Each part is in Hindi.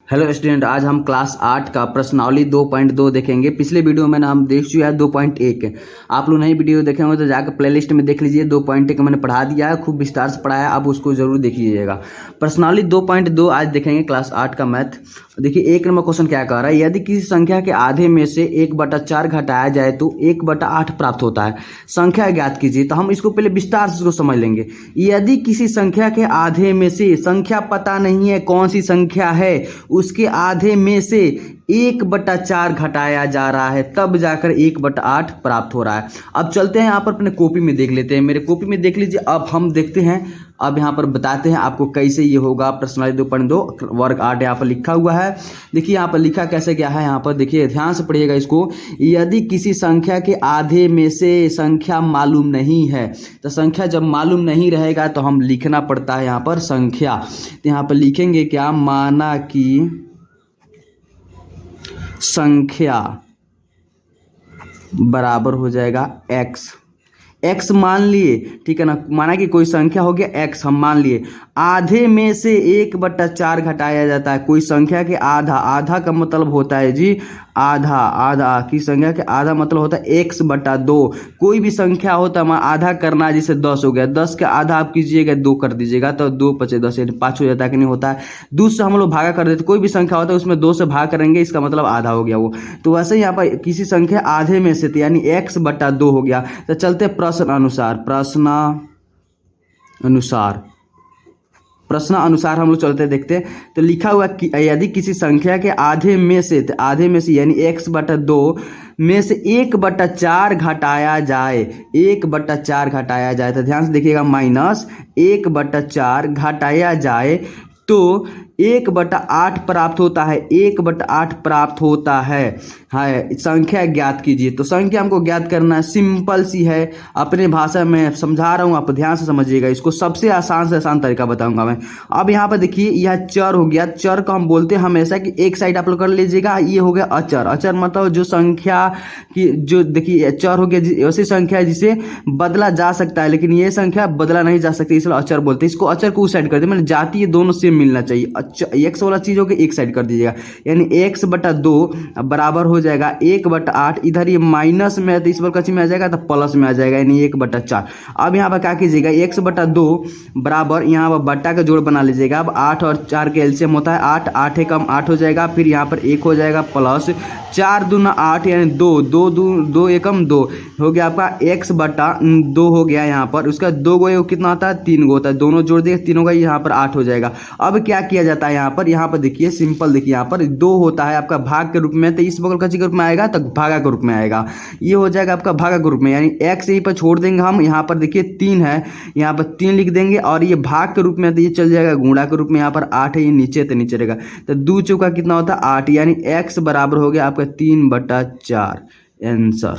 हेलो स्टूडेंट, आज हम क्लास 8 का प्रश्नावली 2.2 देखेंगे। पिछले वीडियो में हम देख चुके हैं 2.1। आप लोग नई वीडियो देखे होंगे तो जाकर प्लेलिस्ट में देख लीजिए। 2.1 मैंने पढ़ा दिया है, खूब विस्तार से पढ़ाया, आप उसको जरूर देख लीजिएगा। प्रश्नावली 2.2 आज देखेंगे क्लास 8 का मैथ। देखिए, 1 नंबर क्वेश्चन क्या कह रहा है, यदि किसी संख्या के आधे में से 1/4 घटाया जाए तो 1/8 प्राप्त होता है। संख्या ज्ञात कीजिए। तो हम इसको पहले विस्तार से इसको समझ लेंगे। यदि किसी संख्या के आधे में से, संख्या पता नहीं है कौन सी संख्या है, उसके आधे में से 1/4 घटाया जा रहा है, तब जाकर 1/8 प्राप्त हो रहा है। अब चलते हैं यहाँ पर अपने कॉपी में देख लेते हैं। मेरे कॉपी में देख लीजिए। अब हम देखते हैं, अब यहाँ पर बताते हैं आपको कैसे ये होगा। प्रश्नावली 2.2 वर्ग 8 यहाँ पर लिखा हुआ है। देखिए यहाँ पर लिखा कैसे क्या है, यहाँ पर देखिए, ध्यान से पढ़िएगा इसको। यदि किसी संख्या के आधे में से संख्या मालूम नहीं है, तो संख्या जब मालूम नहीं रहेगा तो हम लिखना पड़ता है यहाँ पर संख्या। तो यहाँ पर लिखेंगे क्या, माना कि संख्या बराबर हो जाएगा x। x मान लिए, ठीक है ना, माना कि कोई संख्या हो गया x, हम मान लिए। आधे में से 1/4 घटाया जाता है। कोई संख्या के आधा, आधा का मतलब होता है जी आधा, आधा की संख्या के आधा मतलब होता है x/2। कोई भी संख्या होता है, आधा करना है, जैसे 10 हो गया, 10 का आधा आप कीजिएगा 2 कर दीजिएगा तो 2 × 5 = 10, 5 हो जाता है कि नहीं होता है। 2 से हम लोग भागा कर देते। कोई भी संख्या होता है उसमें 2 से भाग करेंगे, इसका मतलब आधा हो गया वो। तो वैसे यहाँ पर किसी संख्या आधे में से, यानी x/2 हो गया। तो चलते प्रश्न अनुसार हम लोग चलते देखते हैं। तो लिखा हुआ कि यदि किसी संख्या के आधे में से, तो आधे में से यानी x/2 में से 1/4 घटाया जाए, 1/4 घटाया जाए, तो ध्यान से देखिएगा, -1/4 घटाया जाए तो 1/8 प्राप्त होता है। 1/8 प्राप्त होता है। संख्या ज्ञात कीजिए। तो संख्या हमको ज्ञात करना है, सिंपल सी है। अपने भाषा में समझा रहा हूँ, आप ध्यान से समझिएगा इसको। सबसे आसान से आसान तरीका बताऊंगा मैं। अब यहाँ पर देखिए, यह चर हो गया। चर को हम बोलते हैं हमेशा कि एक साइड आप लोग कर लीजिएगा। ये हो गया अचर। अचर मतलब जो संख्या की, जो देखिए चर हो गया ऐसी संख्या है जिसे बदला जा सकता है, लेकिन ये संख्या बदला नहीं जा सकती, इसलिए अचर बोलते हैं। इसको अचर को उस साइड कर दे, मैंने जाती है दोनों सेम मिलना चाहिए। x वाला चीज हो गया, एक साइड कर दीजिएगा, यानी x/2 बराबर हो जाएगा 1/8। इधर ये माइनस में है तो इस पर कच्ची में आ जाएगा, तो प्लस में आ जाएगा, यानी 1/4। अब यहाँ पर क्या कीजिएगा, x/2 बराबर, यहाँ पर बट्टा का जोड़ बना लीजिएगा। अब 8 और 4 के एलसीएम होता है 8, 8 कम 8 हो जाएगा, फिर यहाँ पर 1 हो जाएगा प्लस 4 दूना 8, यानी 2, 2 एकम 2 हो गया आपका x/2 हो गया। यहाँ पर उसका 2 गो कितना होता है, 3 गो होता है, दोनों जोड़ दिए, तीनों का यहाँ पर 8 हो जाएगा। अब क्या किया जाता है यहाँ पर देखिए सिंपल, देखिए यहाँ पर 2 होता है आपका भाग के रूप में, तो इस बगल का के रूप में आएगा तो भागा के रूप में आएगा। ये हो जाएगा आपका भागा के रूप में, यानी x यहीं पर छोड़ देंगे हम। यहाँ पर देखिए 3 है, यहाँ पर 3 लिख देंगे, और ये भाग के रूप में तो ये चल जाएगा गुणा के रूप में। यहाँ पर 8 है, ये नीचे तो नीचे रहेगा, तो 2 चौका कितना होता है 8, यानी x बराबर हो गया आपका 3/4 आंसर।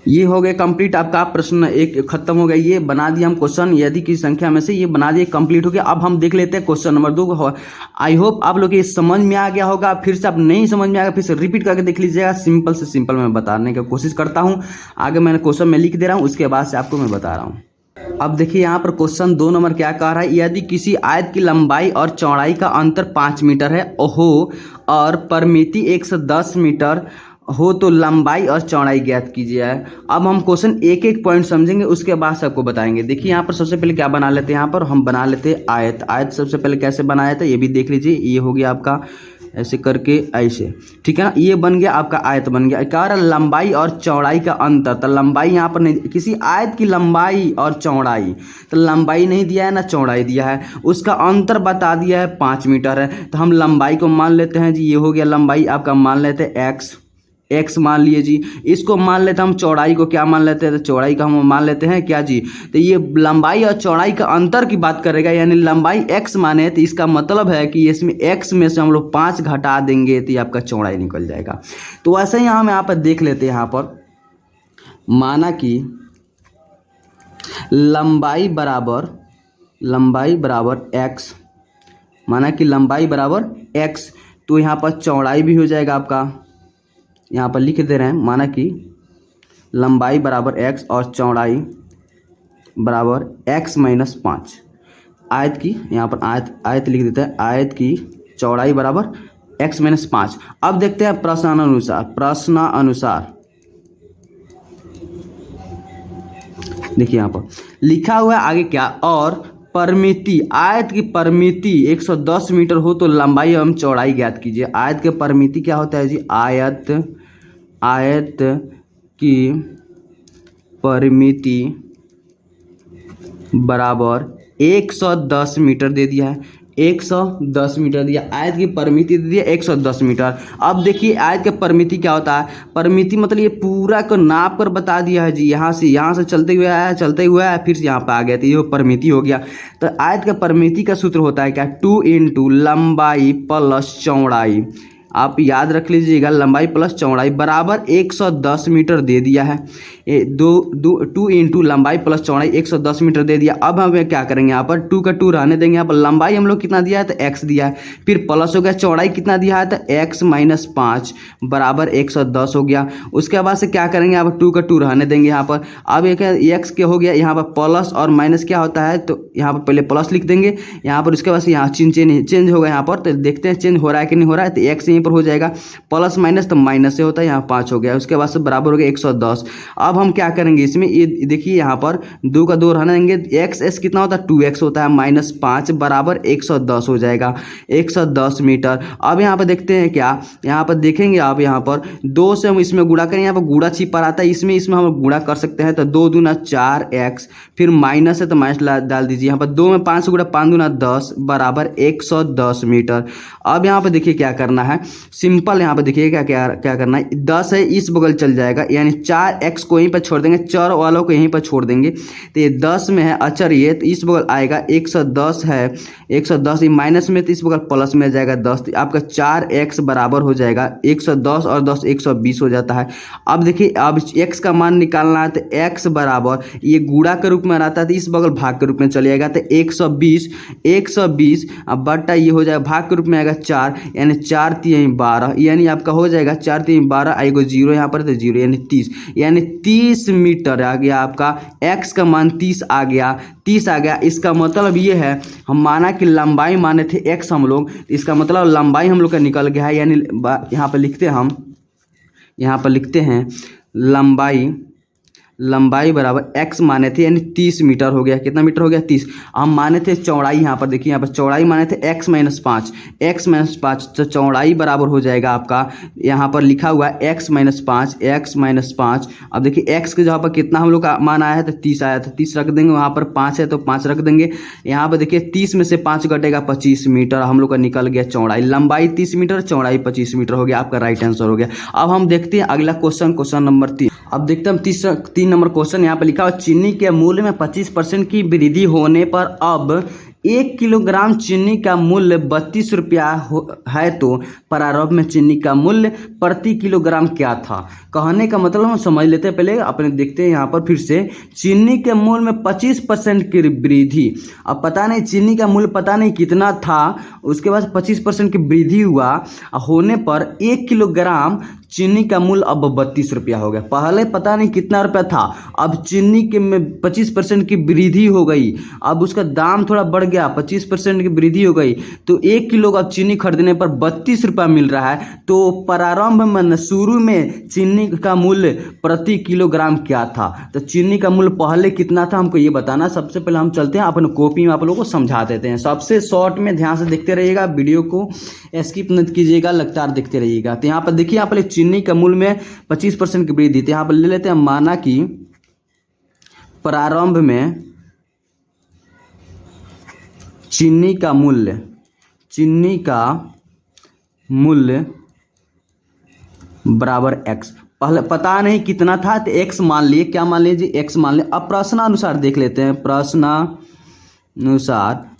ये हो गया कंप्लीट आपका प्रश्न एक खत्म हो गया। ये बना दिया हम क्वेश्चन, यदि की संख्या में से, ये बना दिए, कंप्लीट हो गया। अब हम देख लेते हैं क्वेश्चन नंबर 2। आई होप आप लोग ये समझ में आ गया होगा। फिर से आप नहीं समझ में आएगा, फिर से रिपीट करके देख लीजिएगा। सिंपल से सिंपल मैं बताने की कोशिश करता हूँ। आगे मैंने क्वेश्चन में लिख दे रहा हूँ, उसके बाद से आपको मैं बता रहा हूँ। अब देखिए यहाँ पर क्वेश्चन 2 नंबर क्या कह रहा है, यदि किसी आयत की लंबाई और चौड़ाई का अंतर 5 मीटर है हो, और परिमिति 110 मीटर हो, तो लंबाई और चौड़ाई ज्ञात कीजिए। अब हम क्वेश्चन एक एक पॉइंट समझेंगे, उसके बाद सबको बताएंगे। देखिए यहाँ पर सबसे पहले क्या बना लेते हैं, यहाँ पर हम बना लेते हैं आयत। आयत सबसे पहले कैसे बनाया था ये भी देख लीजिए। ये हो गया आपका ऐसे करके, ऐसे, ठीक है ना, ये बन गया आपका आयत बन गया। क्या रहा, लंबाई और चौड़ाई का अंतर। तो लंबाई यहाँ पर नहीं, किसी आयत की लंबाई और चौड़ाई, तो लंबाई नहीं दिया है ना चौड़ाई दिया है, उसका अंतर बता दिया है 5 मीटर है। तो हम लंबाई को मान लेते हैं जी, ये हो गया लंबाई आपका, मान लेते हैं x मान लिए जी। इसको मान लेते हैं हम, चौड़ाई को क्या मान लेते हैं, तो चौड़ाई का हम मान लेते हैं क्या जी, तो ये लंबाई और चौड़ाई का अंतर की बात करेगा, यानी लंबाई x माने, तो इसका मतलब है कि इसमें x में से हम लोग 5 घटा देंगे तो ये आपका चौड़ाई निकल जाएगा। तो वैसे ही हम यहाँ पर देख लेते हैं। यहाँ पर माना कि लंबाई बराबर x, माना कि लंबाई बराबर x, तो यहाँ पर चौड़ाई भी हो जाएगा आपका, यहाँ पर लिख दे रहे हैं, माना कि लंबाई बराबर x और चौड़ाई बराबर x - 5। आयत की, यहाँ पर आयत लिख देते हैं, आयत की चौड़ाई बराबर x माइनस 5। अब देखते हैं प्रश्नानुसार देखिए यहाँ पर लिखा हुआ है आगे क्या, और परिमिति, आयत की परिमिति 110 मीटर हो तो लंबाई एवं चौड़ाई ज्ञात कीजिए। आयत के परिमिति क्या होता है जी, आयत की परिमिति बराबर 110 मीटर दे दिया है, 110 मीटर दिया, आयत की परिमिति दे दिया 110 मीटर। अब देखिए आयत की परिमिति क्या होता है, परिमिति मतलब ये पूरा को नाप कर बता दिया है जी, यहाँ से चलते हुए आया, फिर से यहाँ पे आ गया, तो ये परिमिति हो गया। तो आयत का परिमिति का सूत्र होता है क्या, 2 इंटू लंबाई प्लस चौड़ाई। आप याद रख लीजिएगा, लंबाई प्लस चौड़ाई बराबर 110 मीटर दे दिया है। 2 इंटू लंबाई प्लस चौड़ाई 110 मीटर दे दिया। अब हमें क्या करेंगे, यहाँ पर 2 का 2 रहने देंगे। यहाँ पर लंबाई हम लोग कितना दिया है, तो x दिया है, फिर प्लस हो गया, चौड़ाई कितना दिया है, तो x माइनस 5 बराबर 110 हो गया। उसके बाद से क्या करेंगे, यहाँ पर 2 का 2 रहने देंगे। यहाँ पर अब एक x के हो गया, यहाँ पर प्लस और माइनस क्या होता है, तो यहाँ पर पहले प्लस लिख देंगे यहाँ पर, उसके बाद से यहाँ चेंज होगा यहाँ पर, तो देखते हैं चेंज हो रहा है कि नहीं हो रहा है। तो x पर हो जाएगा, प्लस माइनस तो माइनस से होता है, यहाँ 5 हो गया। उसके बाद से बराबर हो गया 110। अब हम क्या करेंगे इसमें, ये देखिए यहाँ पर 2 का 2 रहने देंगे, एक्स कितना होता है, 2x होता है, माइनस 5 बराबर 110 हो जाएगा, 110 मीटर। अब यहाँ पर देखते हैं क्या, यहाँ पर देखेंगे आप, यहाँ पर 2 से हम इसमें गुणा करें, यहाँ पर गुणा छिपा रहता है, इसमें हम गुणा कर सकते हैं। तो 2 दूना 4x, फिर माइनस है तो माइनस डाल दीजिए। यहाँ पर 2 में 5 से गुणा 5 दूना 10 बराबर 110 मीटर। अब यहाँ पर देखिए क्या करना है, सिंपल यहाँ पे देखिए क्या करना है, 10 है इस बगल चल जाएगा, यानी 4x को यहीं पर छोड़ देंगे, चर वालों को यहीं पर छोड़ देंगे। तो ये 10 में है अचर, ये तो इस बगल आएगा 110 है, 110 माइनस में, तो इस बगल प्लस में जाएगा 10, तो आपका 4x बराबर हो जाएगा 110 और 10 120 हो जाता है। अब देखिए अब x का मान निकालना है, तो x बराबर ये गुणा के रूप में रहता है, तो इस बगल भाग के रूप में चले जाएगा, तो 120 अब बट्टा ये हो जाएगा, भाग के रूप में आएगा 4, यानी 4 3 12, यानी आपका हो जाएगा 4 3 12, आएगा 0 यहाँ पर, तो 0 यानी 30, यानी 30 मीटर आ गया आपका, x का मान 30 आ गया, 30 आ गया। इसका मतलब ये है, हम माना कि लंबाई माने थे x हम लोग, इसका मतलब लंबाई हम लोग का निकल गया है, यानी यहाँ पर लिखते हैं लंबाई बराबर x माने थे, यानी 30 मीटर हो गया। कितना मीटर हो गया, 30। हम माने थे चौड़ाई, यहाँ पर देखिए, यहाँ पर चौड़ाई माने थे x माइनस 5, तो चौड़ाई बराबर हो जाएगा आपका, यहाँ पर लिखा हुआ है x माइनस 5। अब देखिए x के जगह पर कितना हम लोग का मान आया है, तो 30 आया, तो 30 रख देंगे, वहाँ पर 5 है तो 5 रख देंगे। यहाँ पर देखिए 30 में से 5 घटेगा, 25 मीटर हम लोग का निकल गया चौड़ाई। लंबाई 30 मीटर, चौड़ाई 25 मीटर हो गया, आपका राइट आंसर हो गया। अब हम देखते हैं अगला क्वेश्चन नंबर 3। अब देखते हैं 3 नंबर क्वेश्चन। यहाँ पे लिखा हुआ, चीनी के मूल्य में 25% की वृद्धि होने पर अब 1 किलोग्राम चीनी का मूल्य 32 रुपया है, तो प्रारंभ में चीनी का मूल्य प्रति किलोग्राम क्या था। कहने का मतलब हम समझ लेते हैं, पहले अपने देखते हैं यहाँ पर फिर से, चीनी के मूल्य में 25% की वृद्धि। अब पता नहीं चीनी का मूल्य पता नहीं कितना था, उसके बाद 25% की वृद्धि हुआ होने पर 1 किलोग्राम चीनी का मूल्य अब 32 रुपया हो गया। पहले पता नहीं कितना रुपया था, अब चीनी के में 25% की वृद्धि हो गई, अब उसका दाम थोड़ा बढ़ गया, 25% की वृद्धि हो गई, तो 1 किलो का चीनी खरीदने पर 32 रुपया मिल रहा है। तो प्रारंभ में शुरू में चीनी का मूल्य प्रति किलोग्राम क्या था, तो चीनी का मूल्य पहले कितना था हमको ये बताना। सबसे पहले हम चलते हैं अपने कॉपी में, आप लोगों को समझा देते हैं। सबसे शॉर्ट में ध्यान से देखते रहिएगा, वीडियो को स्किप मत कीजिएगा, लगातार देखते रहिएगा। तो यहाँ पर देखिए, यहाँ पर चीनी का मूल्य में 25% की वृद्धि थी। यहाँ पर ले लेते हैं, माना कि प्रारंभ में चीनी का मूल्य बराबर x। पहले पता नहीं कितना था, तो x मान लिए, क्या मान लीजिए, x मान लिए। अब प्रश्नानुसार देख लेते हैं,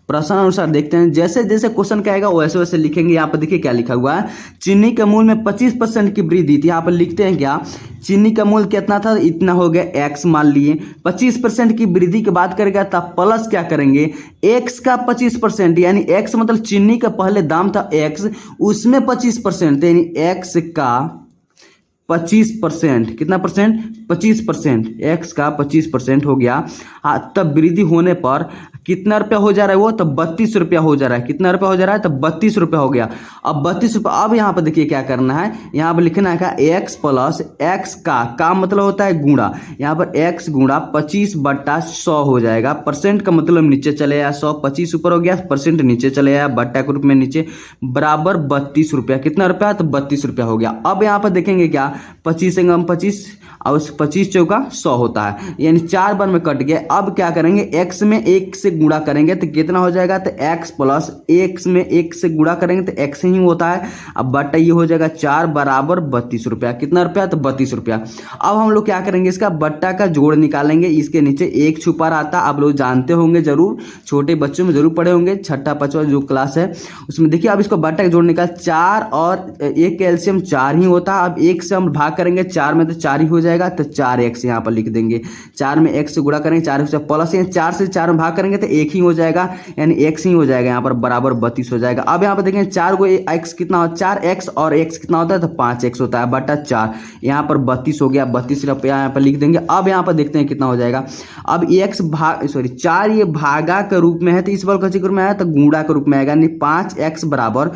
प्रश्नानुसार देखते हैं। जैसे जैसे क्वेश्चन क्या आएगा वैसे वैसे लिखेंगे। यहाँ पर देखिए क्या लिखा हुआ है, चीनी के मूल्य में 25% की वृद्धि थी। यहाँ पर लिखते हैं क्या, चीनी का मूल्य कितना था, इतना हो गया, x मान लिए। 25% की वृद्धि की बात करेगा तब प्लस क्या करेंगे, x का 25%, यानी x मतलब चीनी का पहले दाम था x, उसमें 25%, यानी x का 25%, कितना परसेंट, 25%, x का 25% हो गया। हाँ, तब वृद्धि होने पर कितना रुपया हो जा रहा है वो, तो 32 रुपया हो जा रहा है। कितना रुपया हो जा रहा है, तो 32 रुपया हो गया। अब 32 रुपया, अब यहाँ पर देखिए क्या करना है, यहाँ पर लिखना है एक्स प्लस एक्स का मतलब होता है गुणा, यहाँ पर एक्स गुणा 25/100 हो जाएगा। परसेंट का मतलब नीचे चले आया, 100 25 ऊपर हो गया, परसेंट नीचे चले आया, बट्टा के रूप में नीचे, बराबर 32 रुपया। कितना रुपया, तो 32 रुपया हो गया। अब यहाँ पर देखेंगे क्या, 25 से 25 और उस 25 चौका 100 होता है, यानी 4 बार में कट गया। अब क्या करेंगे, x में 1 से गुणा करेंगे तो कितना हो जाएगा, तो x प्लस x में 1 से गुणा करेंगे तो x ही होता है। अब बटा ये हो जाएगा 4 बराबर 32 रुपया। कितना रुपया, तो 32 रुपया। अब हम लोग क्या करेंगे, इसका बट्टा का जोड़ निकालेंगे। इसके नीचे एक छुपा रहता, आप लोग जानते होंगे जरूर, छोटे बच्चों में जरूर पढ़े होंगे, छठा पांचवा जो क्लास है उसमें। देखिए अब इसको बट्टा का जोड़ निकाल, 4 और 1 का एलसीएम 4 ही होता है। अब 1 से हम भाग करेंगे 4 में तो 4 ही हो जाएगा, तो 4x यहाँ पर लिख देंगे। 4 में x से गुणा करेंगे, 4 से प्लस 4 से 4 में भाग करेंगे तो 1 ही हो जाएगा, यानी x ही हो जाएगा यहाँ पर, बराबर 32 हो जाएगा। अब यहाँ पर देखें 4 को x कितना होता है, 4x और x कितना होता है, तो 5x होता है, बटा 4, यहाँ पर 32 हो गया। 32 रुपया यहाँ पर लिख देंगे। अब यहाँ पर देखते हैं कितना हो जाएगा। अब x भाग 4 ये भागा के रूप में है, तो इस बार कैसे रूप में आया, तो गुणा के रूप में आएगा, यानी 5x बराबर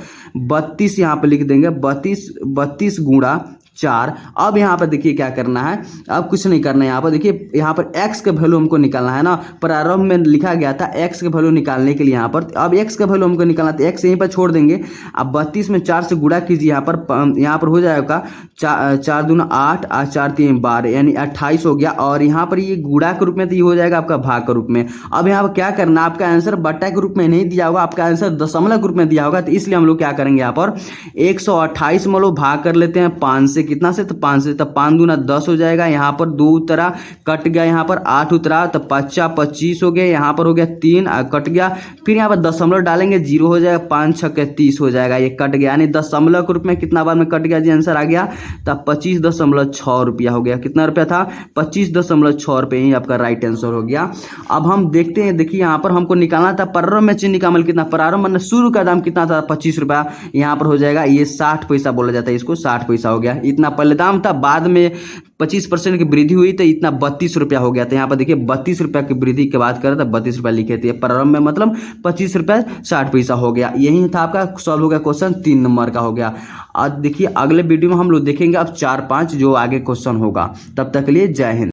32 यहाँ पर लिख देंगे। 32 गुणा 4। अब यहाँ पर देखिए क्या करना है, अब कुछ नहीं करना है। यहाँ पर देखिए, यहाँ पर x का वैल्यू हमको निकालना है ना, प्रारंभ में लिखा गया था x का वैल्यू निकालने के लिए। यहाँ पर अब x का वैल्यू हमको निकालना, तो x यहीं पर छोड़ देंगे। अब 32 में 4 से गुणा कीजिए, यहाँ पर हो जाएगा 4 दूना 8 और 4 3 12, यानी 28 हो गया। और यहाँ पर ये गुणा के रूप में, तो ये हो जाएगा आपका भाग के रूप में। अब यहाँ पर क्या करना, आपका आंसर बट्टा के रूप में नहीं दिया होगा, आपका आंसर दशमलव के रूप में दिया होगा, तो इसलिए हम लोग क्या करेंगे, यहाँ पर 128 में लोग भाग कर लेते हैं 5 से। कितना से, तो 5 से, तो 5 दूना 10 हो जाएगा। यहाँ पर 2 उतरा कट गया, यहाँ पर 8 उतरा, तो 5 25 हो गया, यहाँ पर हो गया 3 कट गया। फिर यहाँ पर दशमलव डालेंगे, 0 हो जाएगा, 5 6 30 हो जाएगा, ये कट गया, यानी दशमलव के रूप में कितना बार में कट गया जी, आंसर आ गया, तब 25.6 रुपया हो गया। कितना रुपया था, 25.6 रुपये, ही आपका राइट आंसर हो गया। अब हम देखते हैं, देखिए यहाँ पर हमको निकालना था प्रारंभ में चीनी का अमल कितना, प्रारंभ मतलब शुरू का दाम कितना था, 25 रुपया। यहाँ पर हो जाएगा, ये 60 पैसा बोला जाता है, इसको 60 पैसा हो गया। इतना पहले दाम था, बाद में 25% की वृद्धि हुई तो इतना 32 रुपया हो गया। तो यहाँ पर देखिए 32 रुपया की वृद्धि के बाद करें तो 32 रुपया लिखे थे, प्रारंभ में मतलब 25 रुपया 60 पैसा हो गया। यही था आपका सॉल्व हो गया क्वेश्चन, 3 नंबर का हो गया। आज देखिए अगले वीडियो में हम लोग देखेंगे अब 4 5 जो आगे क्वेश्चन होगा। तब तक के लिए जय हिंद।